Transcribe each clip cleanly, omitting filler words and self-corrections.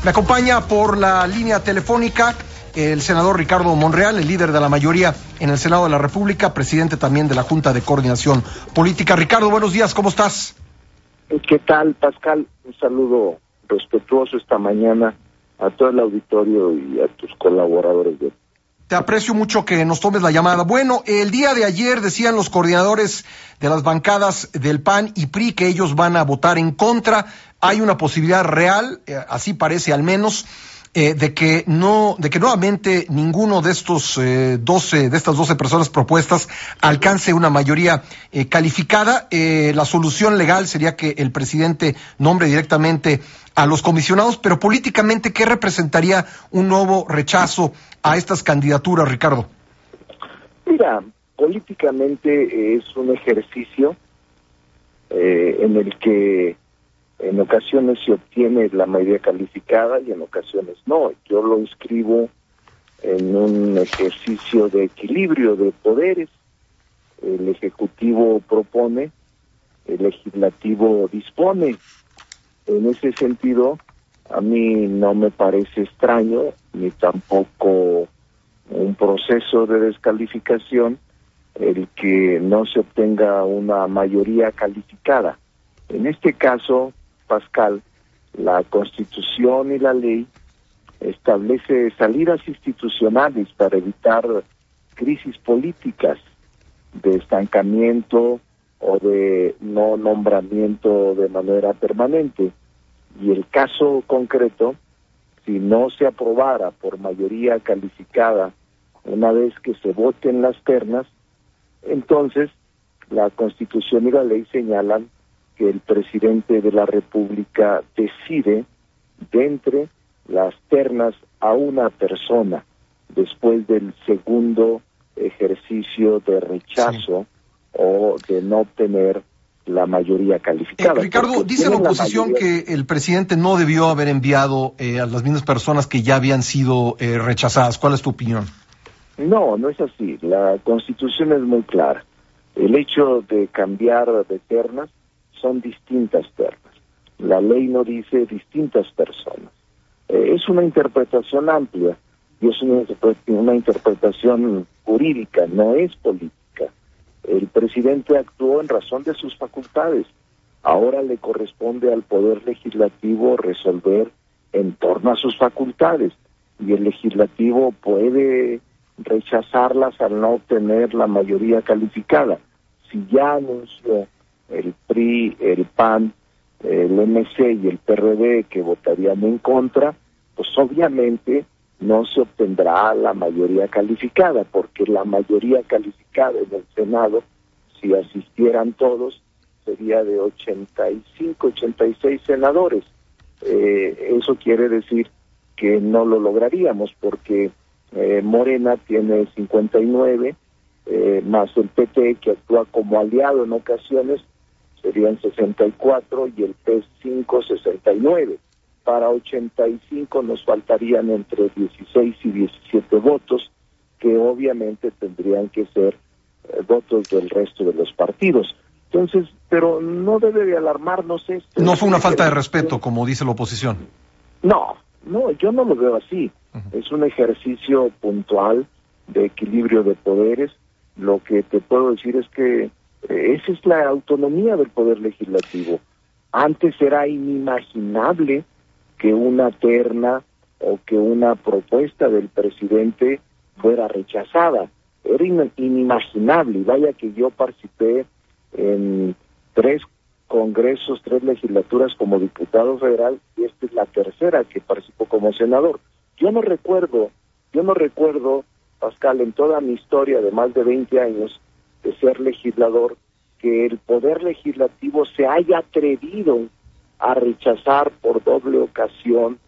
Me acompaña por la línea telefónica el senador Ricardo Monreal, el líder de la mayoría en el Senado de la República, presidente también de la Junta de Coordinación Política. Ricardo, buenos días, ¿cómo estás? ¿Qué tal, Pascal? Un saludo respetuoso esta mañana a todo el auditorio y a tus colaboradores. Te aprecio mucho que nos tomes la llamada. Bueno, el día de ayer decían los coordinadores de las bancadas del PAN y PRI que ellos van a votar en contra. Hay una posibilidad real, así parece al menos, de que nuevamente ninguno de estas 12 personas propuestas alcance una mayoría calificada. La solución legal sería que el presidente nombre directamente a los comisionados, pero políticamente, ¿qué representaría un nuevo rechazo a estas candidaturas, Ricardo? Mira, políticamente es un ejercicio en el que en ocasiones se obtiene la mayoría calificada y en ocasiones no. Yo lo inscribo en un ejercicio de equilibrio de poderes. El Ejecutivo propone, el Legislativo dispone. En ese sentido, a mí no me parece extraño, ni tampoco un proceso de descalificación, el que no se obtenga una mayoría calificada. En este caso, Pascal, la Constitución y la ley establece salidas institucionales para evitar crisis políticas de estancamiento o de no nombramiento de manera permanente. Y el caso concreto, si no se aprobara por mayoría calificada una vez que se voten las ternas, entonces la Constitución y la ley señalan que el presidente de la República decide de entre las ternas a una persona después del segundo ejercicio de rechazo o de no obtener la mayoría calificada. Ricardo, dice la oposición que el presidente no debió haber enviado a las mismas personas que ya habían sido rechazadas. ¿Cuál es tu opinión? No, no es así. La Constitución es muy clara. El hecho de cambiar de ternas son distintas ternas. La ley no dice distintas personas. Es una interpretación amplia y es una interpretación jurídica, no es política. El presidente actuó en razón de sus facultades. Ahora le corresponde al Poder Legislativo resolver en torno a sus facultades y el Legislativo puede rechazarlas al no obtener la mayoría calificada. Si ya anunció el PRI, el PAN, el MC y el PRD que votarían en contra, pues obviamente no se obtendrá la mayoría calificada, porque la mayoría calificada en el Senado, si asistieran todos, sería de 85, 86 senadores. Eso quiere decir que no lo lograríamos, porque Morena tiene 59, más el PT, que actúa como aliado en ocasiones, serían 64 y el P5 69. Para 85 nos faltarían entre 16 y 17 votos, que obviamente tendrían que ser votos del resto de los partidos. Entonces, pero no debe de alarmarnos esto. No fue una falta de respeto, como dice la oposición. No, yo no lo veo así. Es un ejercicio puntual de equilibrio de poderes. Lo que te puedo decir es que esa es la autonomía del Poder Legislativo. Antes era inimaginable que una terna o que una propuesta del presidente fuera rechazada. Era inimaginable. Y vaya que yo participé en 3 congresos, 3 legislaturas como diputado federal, y esta es la tercera que participo como senador. Yo no recuerdo, Pascal, en toda mi historia de más de 20 años de ser legislador, que el Poder Legislativo se haya atrevido a rechazar por doble ocasión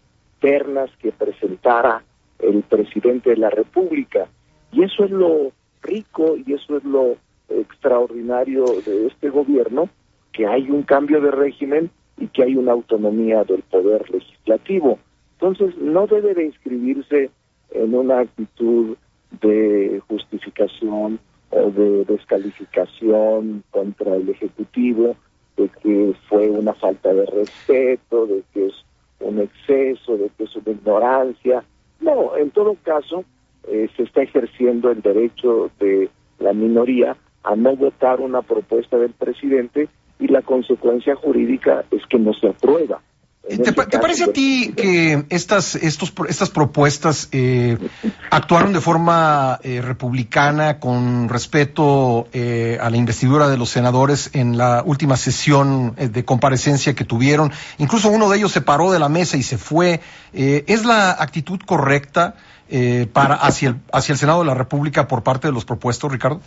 ternas que presentara el presidente de la República. Y eso es lo rico y eso es lo extraordinario de este gobierno, que hay un cambio de régimen y que hay una autonomía del Poder Legislativo. Entonces, no debe de inscribirse en una actitud de justificación o de descalificación contra el Ejecutivo, de que fue una falta de respeto, de que es un exceso, de que es una ignorancia. No, en todo caso, se está ejerciendo el derecho de la minoría a no votar una propuesta del presidente, y la consecuencia jurídica es que no se aprueba. ¿Te parece a ti que estas propuestas actuaron de forma republicana, con respeto a la investidura de los senadores en la última sesión de comparecencia que tuvieron? Incluso uno de ellos se paró de la mesa y se fue. ¿Es la actitud correcta hacia el Senado de la República por parte de los propuestos, Ricardo?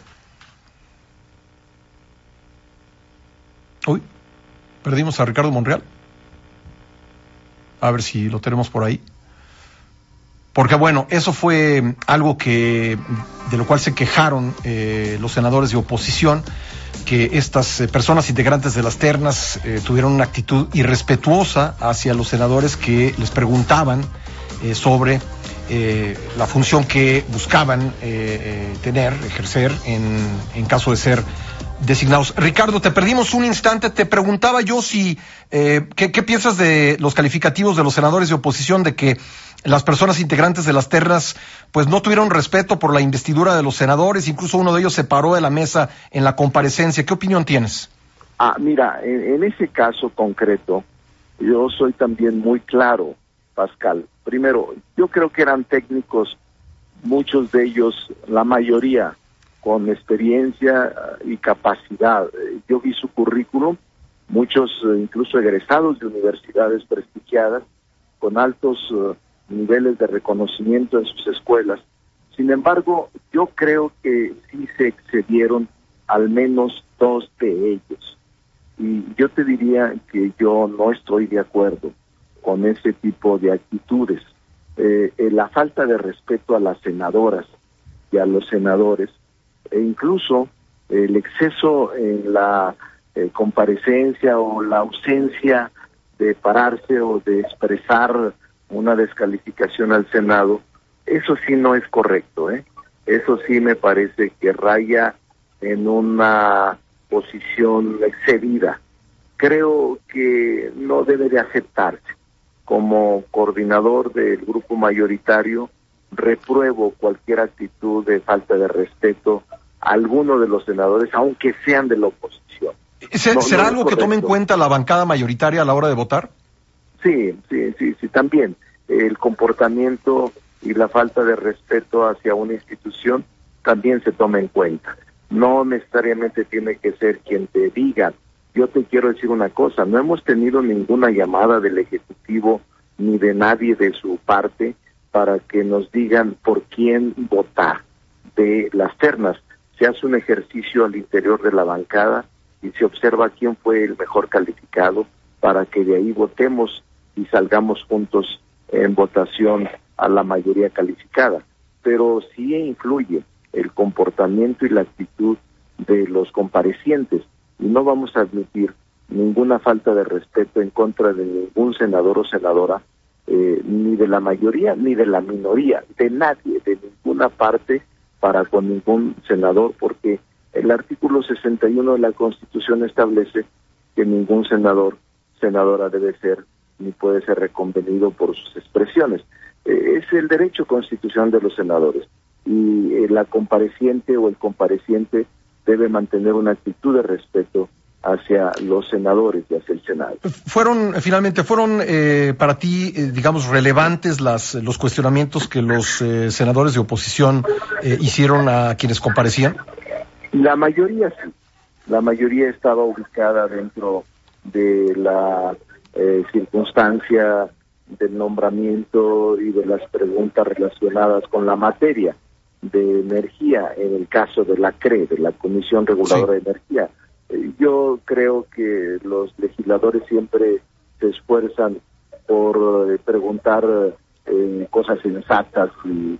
Uy, perdimos a Ricardo Monreal. A ver si lo tenemos por ahí. Porque bueno, eso fue algo de lo cual se quejaron los senadores de oposición, que estas personas integrantes de las ternas tuvieron una actitud irrespetuosa hacia los senadores que les preguntaban sobre la función que buscaban ejercer en caso de ser designados. Ricardo, te perdimos un instante. Te preguntaba yo si ¿qué piensas de los calificativos de los senadores de oposición de que las personas integrantes de las ternas pues no tuvieron respeto por la investidura de los senadores? Incluso uno de ellos se paró de la mesa en la comparecencia. ¿Qué opinión tienes? Mira, en ese caso concreto, yo soy también muy claro, Pascal. Primero, yo creo que eran técnicos, muchos de ellos, la mayoría, con experiencia y capacidad. Yo vi su currículum, muchos incluso egresados de universidades prestigiadas, con altos niveles de reconocimiento en sus escuelas. Sin embargo, yo creo que sí se excedieron al menos dos de ellos. Y yo te diría que yo no estoy de acuerdo con ese tipo de actitudes. La falta de respeto a las senadoras y a los senadores, e incluso el exceso en la comparecencia o la ausencia de pararse o de expresar una descalificación al Senado, eso sí no es correcto, Eso sí me parece que raya en una posición excedida. Creo que no debe de aceptarse. Como coordinador del grupo mayoritario, repruebo cualquier actitud de falta de respeto a alguno de los senadores, aunque sean de la oposición. ¿Será algo que tome en cuenta la bancada mayoritaria a la hora de votar? Sí, también. El comportamiento y la falta de respeto hacia una institución también se toma en cuenta. No necesariamente tiene que ser quien te diga. Yo te quiero decir una cosa, no hemos tenido ninguna llamada del Ejecutivo ni de nadie de su parte para que nos digan por quién votar de las ternas. Se hace un ejercicio al interior de la bancada y se observa quién fue el mejor calificado para que de ahí votemos y salgamos juntos en votación a la mayoría calificada. Pero sí influye el comportamiento y la actitud de los comparecientes, y no vamos a admitir ninguna falta de respeto en contra de ningún senador o senadora, ni de la mayoría ni de la minoría, de nadie, de ninguna parte, para con ningún senador, porque el artículo 61 de la Constitución establece que ningún senador, senadora debe ser ni puede ser reconvenido por sus expresiones. Es el derecho constitucional de los senadores, y la compareciente o el compareciente debe mantener una actitud de respeto hacia los senadores y hacia el Senado. Finalmente fueron para ti, digamos, relevantes los cuestionamientos que los senadores de oposición hicieron a quienes comparecían? La mayoría sí. La mayoría estaba ubicada dentro de la circunstancia del nombramiento y de las preguntas relacionadas con la materia de energía, en el caso de la CRE, de la Comisión Reguladora de Energía. Yo creo que los legisladores siempre se esfuerzan por preguntar cosas sensatas y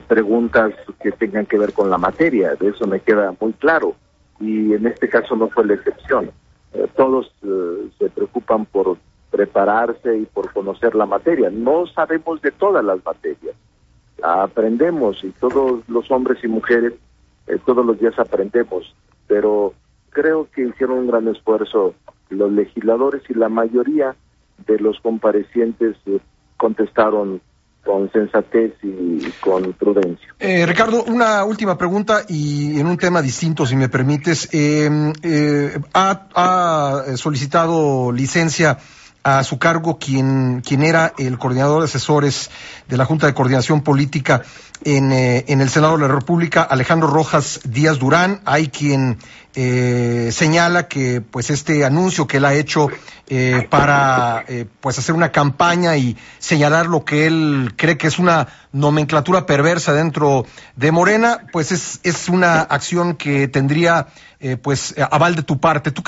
preguntas que tengan que ver con la materia. De eso me queda muy claro, y en este caso no fue la excepción. Todos se preocupan por prepararse y por conocer la materia. No sabemos de todas las materias, aprendemos, y todos los hombres y mujeres todos los días aprendemos, pero creo que hicieron un gran esfuerzo los legisladores, y la mayoría de los comparecientes contestaron con sensatez y con prudencia. Ricardo, una última pregunta y en un tema distinto, si me permites. Ha solicitado licencia a su cargo quien era el coordinador de asesores de la Junta de Coordinación Política en el Senado de la República, Alejandro Rojas Díaz Durán. Hay quien señala que pues este anuncio que él ha hecho para pues hacer una campaña y señalar lo que él cree que es una nomenclatura perversa dentro de Morena, pues es una acción que tendría pues aval de tu parte. ¿Tú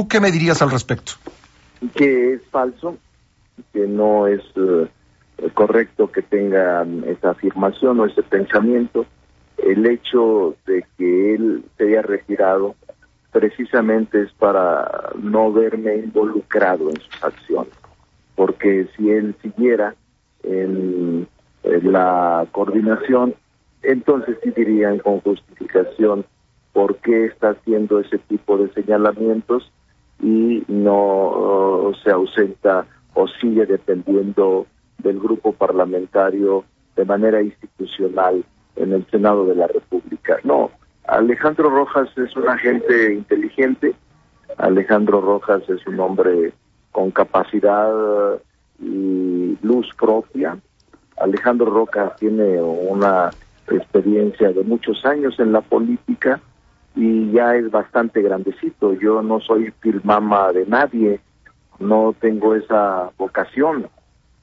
qué me dirías al respecto? Que es falso, que no es correcto que tengan esa afirmación o ese pensamiento. El hecho de que él se haya retirado precisamente es para no verme involucrado en sus acciones, porque si él siguiera en la coordinación, entonces sí dirían con justificación por qué está haciendo ese tipo de señalamientos y no se ausenta o sigue dependiendo del grupo parlamentario de manera institucional en el Senado de la República. No, Alejandro Rojas es un agente inteligente, Alejandro Rojas es un hombre con capacidad y luz propia. Alejandro Rojas tiene una experiencia de muchos años en la política y ya es bastante grandecito. Yo no soy pilmama de nadie, no tengo esa vocación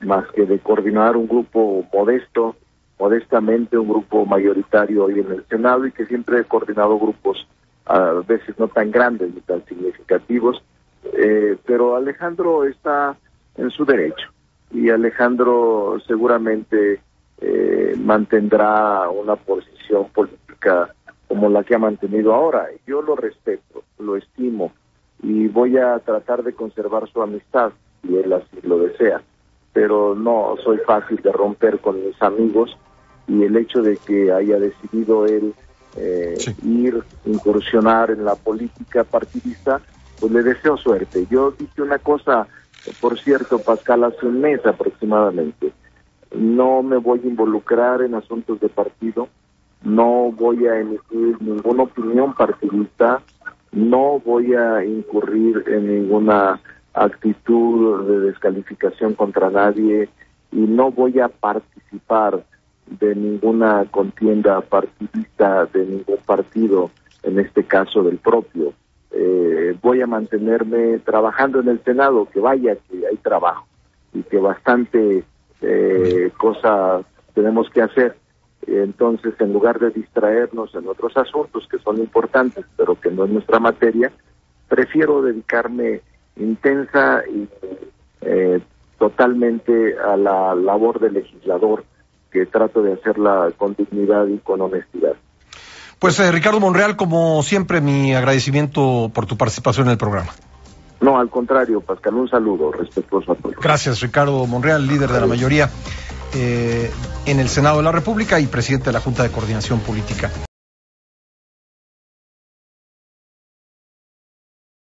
más que de coordinar un grupo modestamente un grupo mayoritario hoy en el Senado, y que siempre he coordinado grupos a veces no tan grandes ni tan significativos, pero Alejandro está en su derecho y Alejandro seguramente mantendrá una posición política como la que ha mantenido ahora. Yo lo respeto, lo estimo y voy a tratar de conservar su amistad si él así lo desea, pero no soy fácil de romper con mis amigos, y el hecho de que haya decidido él incursionar en la política partidista, pues le deseo suerte. Yo dije una cosa, por cierto, Pascal, hace un mes aproximadamente: no me voy a involucrar en asuntos de partido, no voy a emitir ninguna opinión partidista, no voy a incurrir en ninguna actitud de descalificación contra nadie y no voy a participar de ninguna contienda partidista de ningún partido, en este caso del propio. Voy a mantenerme trabajando en el Senado, que vaya que hay trabajo y que bastante cosas tenemos que hacer. Entonces, en lugar de distraernos en otros asuntos que son importantes, pero que no es nuestra materia, prefiero dedicarme intensa y totalmente a la labor de legislador, que trato de hacerla con dignidad y con honestidad. Pues Ricardo Monreal, como siempre, mi agradecimiento por tu participación en el programa. No, al contrario, Pascal, un saludo respetuoso a todos. Gracias, Ricardo Monreal, líder de la mayoría en el Senado de la República y presidente de la Junta de Coordinación Política.